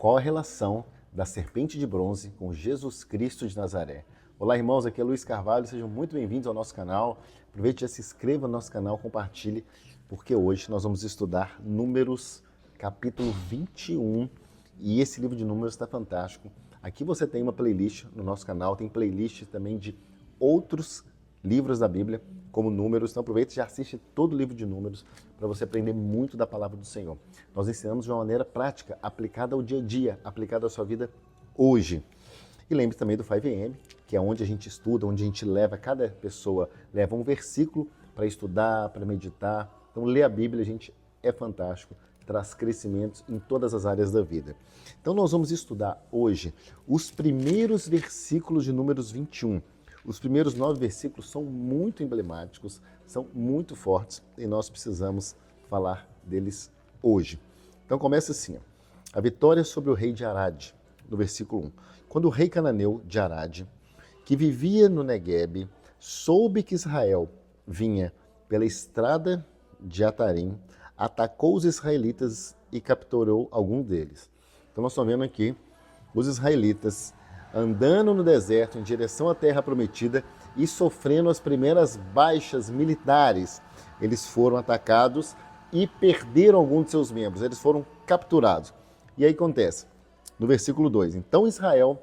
Qual a relação da serpente de bronze com Jesus Cristo de Nazaré? Olá, irmãos, aqui é Luiz Carvalho, sejam muito bem-vindos ao nosso canal. Aproveite e já se inscreva no nosso canal, compartilhe, porque hoje nós vamos estudar Números, capítulo 21, e esse livro de Números está fantástico. Aqui você tem uma playlist no nosso canal, tem playlist também de outros livros da Bíblia, como Números, então aproveita e já assiste todo o livro de Números para você aprender muito da palavra do Senhor. Nós ensinamos de uma maneira prática, aplicada ao dia a dia, aplicada à sua vida hoje. E lembre também do 5am, que é onde a gente estuda, onde a gente leva, cada pessoa leva um versículo para estudar, para meditar. Então ler a Bíblia, gente, é fantástico, traz crescimentos em todas as áreas da vida. Então nós vamos estudar hoje os primeiros versículos de Números 21. Os primeiros 9 versículos são muito emblemáticos, são muito fortes e nós precisamos falar deles hoje. Então começa assim, a vitória sobre o rei de Arad, no versículo 1. Quando o rei cananeu de Arad, que vivia no Neguebe, soube que Israel vinha pela estrada de Atarim, atacou os israelitas e capturou algum deles. Então nós estamos vendo aqui os israelitas andando no deserto em direção à terra prometida e sofrendo as primeiras baixas militares. Eles foram atacados e perderam algum de seus membros, eles foram capturados. E aí acontece, no versículo 2, então Israel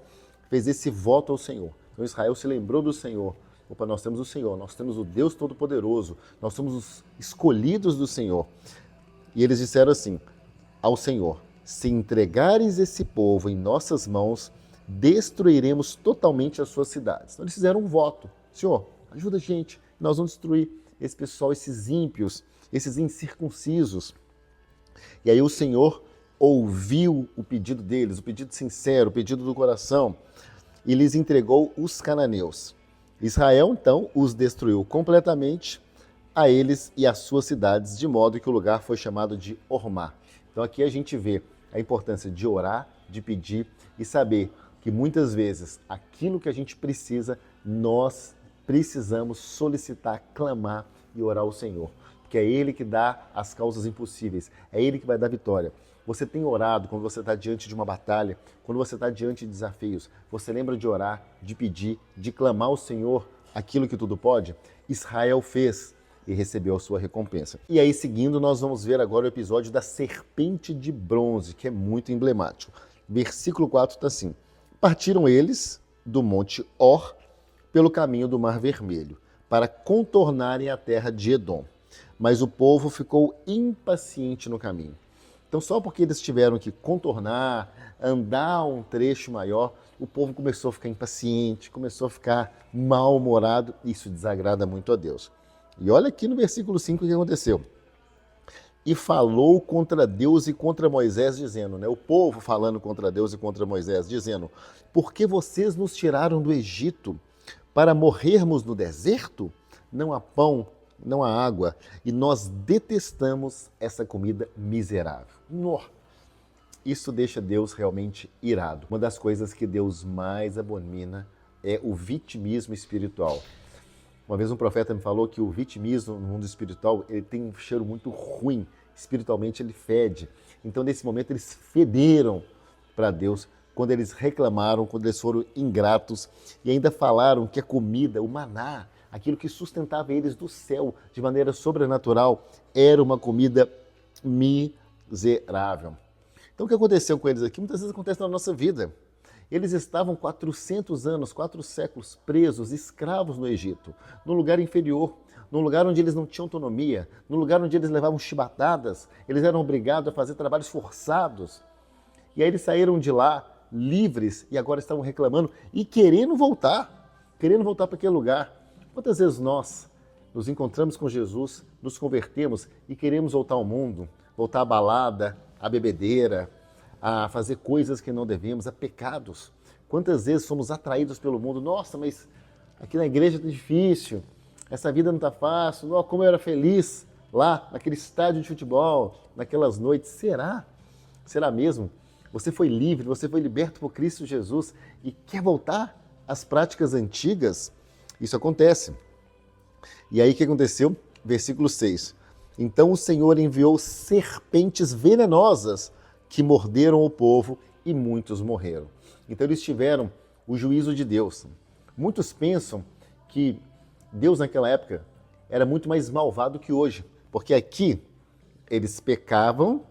fez esse voto ao Senhor. Então Israel se lembrou do Senhor. Opa, nós temos o Senhor, nós temos o Deus Todo-Poderoso, nós somos os escolhidos do Senhor. E eles disseram assim ao Senhor, se entregares esse povo em nossas mãos, destruiremos totalmente as suas cidades. Então eles fizeram um voto. Senhor, ajuda a gente, nós vamos destruir esse pessoal, esses ímpios, esses incircuncisos. E aí o Senhor ouviu o pedido deles, o pedido sincero, o pedido do coração, e lhes entregou os cananeus. Israel, então, os destruiu completamente, a eles e às suas cidades, de modo que o lugar foi chamado de Ormá. Então aqui a gente vê a importância de orar, de pedir e saber que muitas vezes aquilo que a gente precisa, nós precisamos solicitar, clamar e orar ao Senhor. Porque é Ele que dá as causas impossíveis, é Ele que vai dar vitória. Você tem orado quando você está diante de uma batalha, quando você está diante de desafios, você lembra de orar, de pedir, de clamar ao Senhor aquilo que tudo pode? Israel fez e recebeu a sua recompensa. E aí, seguindo, nós vamos ver agora o episódio da serpente de bronze, que é muito emblemático. Versículo 4 está assim: partiram eles do monte Or pelo caminho do Mar Vermelho, para contornarem a terra de Edom. Mas o povo ficou impaciente no caminho. Então, só porque eles tiveram que contornar, andar um trecho maior, o povo começou a ficar impaciente, começou a ficar mal-humorado. Isso desagrada muito a Deus. E olha aqui no versículo 5 o que aconteceu. E falou contra Deus e contra Moisés, dizendo, o povo falando contra Deus e contra Moisés, dizendo, por que vocês nos tiraram do Egito para morrermos no deserto? Não há pão, não há água, e nós detestamos essa comida miserável. Isso deixa Deus realmente irado. Uma das coisas que Deus mais abomina é o vitimismo espiritual. Uma vez um profeta me falou que o vitimismo no mundo espiritual ele tem um cheiro muito ruim, espiritualmente ele fede. Então nesse momento eles federam para Deus quando eles reclamaram, quando eles foram ingratos e ainda falaram que a comida, o maná, aquilo que sustentava eles do céu de maneira sobrenatural, era uma comida miserável. Então o que aconteceu com eles aqui muitas vezes acontece na nossa vida. Eles estavam 400 anos, 4 séculos presos, escravos no Egito, num lugar inferior, num lugar onde eles não tinham autonomia, num lugar onde eles levavam chibatadas, eles eram obrigados a fazer trabalhos forçados. E aí eles saíram de lá livres e agora estavam reclamando e querendo voltar para aquele lugar. Quantas vezes nós nos encontramos com Jesus, nos convertemos e queremos voltar ao mundo, voltar à balada, à bebedeira, a fazer coisas que não devemos, a pecados. Quantas vezes somos atraídos pelo mundo? Nossa, mas aqui na igreja está difícil, essa vida não está fácil, nossa, como eu era feliz lá, naquele estádio de futebol, naquelas noites. Será? Será mesmo? Você foi livre, você foi liberto por Cristo Jesus e quer voltar às práticas antigas? Isso acontece. E aí o que aconteceu? Versículo 6. Então o Senhor enviou serpentes venenosas que morderam o povo e muitos morreram. Então eles tiveram o juízo de Deus. Muitos pensam que Deus naquela época era muito mais malvado que hoje, porque aqui eles pecavam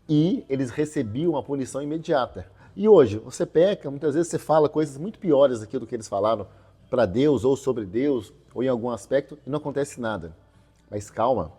e eles recebiam a punição imediata. E hoje, você peca, muitas vezes você fala coisas muito piores aqui do que eles falaram para Deus, ou sobre Deus, ou em algum aspecto, e não acontece nada. Mas calma,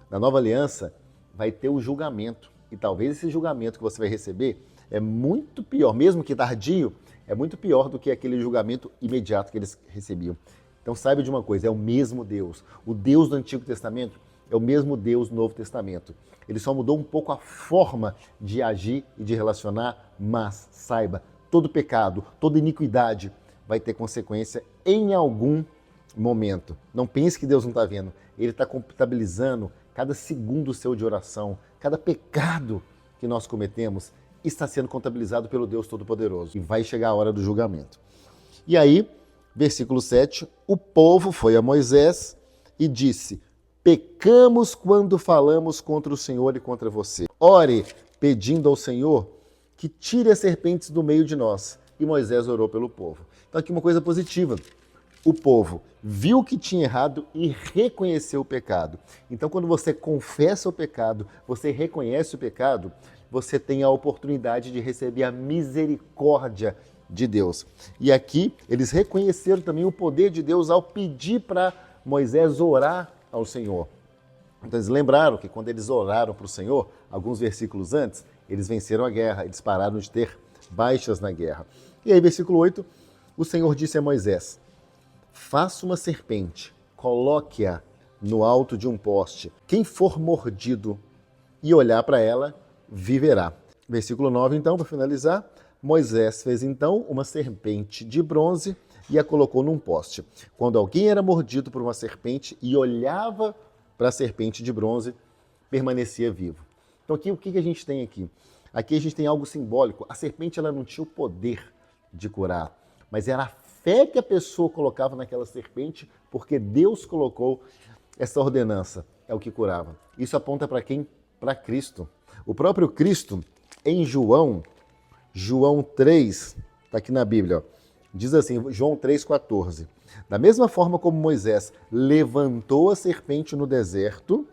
na nova aliança vai ter o julgamento. E talvez esse julgamento que você vai receber é muito pior, mesmo que tardio, é muito pior do que aquele julgamento imediato que eles recebiam. Então saiba de uma coisa, é o mesmo Deus. O Deus do Antigo Testamento é o mesmo Deus do Novo Testamento. Ele só mudou um pouco a forma de agir e de relacionar, mas saiba, todo pecado, toda iniquidade vai ter consequência em algum momento. Não pense que Deus não está vendo. Ele está contabilizando cada segundo seu de oração, cada pecado que nós cometemos está sendo contabilizado pelo Deus Todo-Poderoso. E vai chegar a hora do julgamento. E aí, versículo 7, o povo foi a Moisés e disse: pecamos quando falamos contra o Senhor e contra você. Ore pedindo ao Senhor que tire as serpentes do meio de nós. E Moisés orou pelo povo. Então aqui uma coisa positiva. O povo viu que tinha errado e reconheceu o pecado. Então quando você confessa o pecado, você reconhece o pecado, você tem a oportunidade de receber a misericórdia de Deus. E aqui eles reconheceram também o poder de Deus ao pedir para Moisés orar ao Senhor. Então eles lembraram que quando eles oraram para o Senhor, alguns versículos antes, eles venceram a guerra, eles pararam de ter baixas na guerra. E aí, versículo 8, o Senhor disse a Moisés: faça uma serpente, coloque-a no alto de um poste. Quem for mordido e olhar para ela, viverá. Versículo 9, então, para finalizar, Moisés fez então uma serpente de bronze e a colocou num poste. Quando alguém era mordido por uma serpente e olhava para a serpente de bronze, permanecia vivo. Então aqui, o que a gente tem aqui? Aqui a gente tem algo simbólico. A serpente ela não tinha o poder de curar, mas era a fé que a pessoa colocava naquela serpente, porque Deus colocou essa ordenança, é o que curava. Isso aponta para quem? Para Cristo. O próprio Cristo, em João 3, está aqui na Bíblia, ó, diz assim, João 3,14. Da mesma forma como Moisés levantou a serpente no deserto,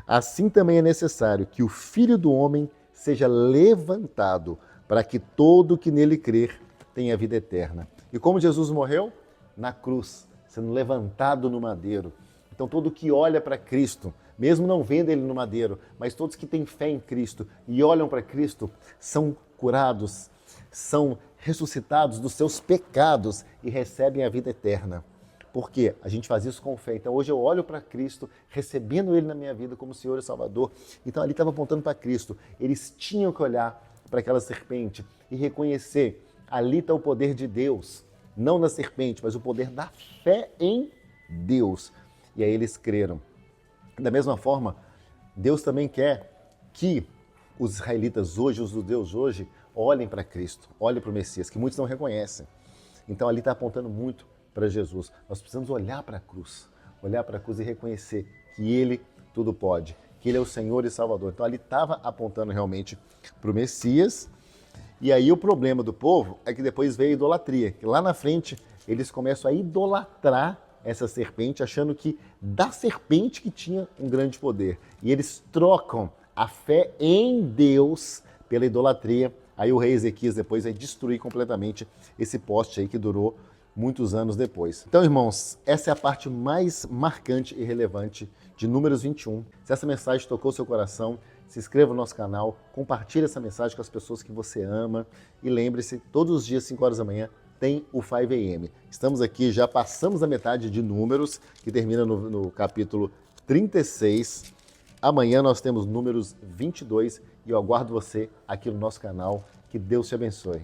assim também é necessário que o Filho do Homem seja levantado, para que todo que nele crer tenha vida eterna. E como Jesus morreu? Na cruz, sendo levantado no madeiro. Então todo que olha para Cristo, mesmo não vendo ele no madeiro, mas todos que têm fé em Cristo e olham para Cristo, são curados, são ressuscitados dos seus pecados e recebem a vida eterna. Por quê? A gente faz isso com fé. Então hoje eu olho para Cristo, recebendo Ele na minha vida como Senhor e Salvador. Então ali estava apontando para Cristo. Eles tinham que olhar para aquela serpente e reconhecer, ali está o poder de Deus. Não na serpente, mas o poder da fé em Deus. E aí eles creram. Da mesma forma, Deus também quer que os israelitas hoje, os judeus hoje, olhem para Cristo, olhem para o Messias, que muitos não reconhecem. Então ali está apontando muito para Jesus. Nós precisamos olhar para a cruz e reconhecer que Ele tudo pode, que Ele é o Senhor e Salvador. Então ali estava apontando realmente para o Messias. E aí o problema do povo é que depois veio a idolatria, que lá na frente eles começam a idolatrar essa serpente, achando que da serpente que tinha um grande poder. E eles trocam a fé em Deus pela idolatria. Aí o rei Ezequias depois vai destruir completamente esse poste aí que durou muitos anos depois. Então, irmãos, essa é a parte mais marcante e relevante de Números 21. Se essa mensagem tocou seu coração, se inscreva no nosso canal, compartilhe essa mensagem com as pessoas que você ama e lembre-se, todos os dias, 5 horas da manhã, tem o 5 AM. Estamos aqui, já passamos a metade de Números, que termina no capítulo 36. Amanhã nós temos Números 22 e eu aguardo você aqui no nosso canal. Que Deus te abençoe.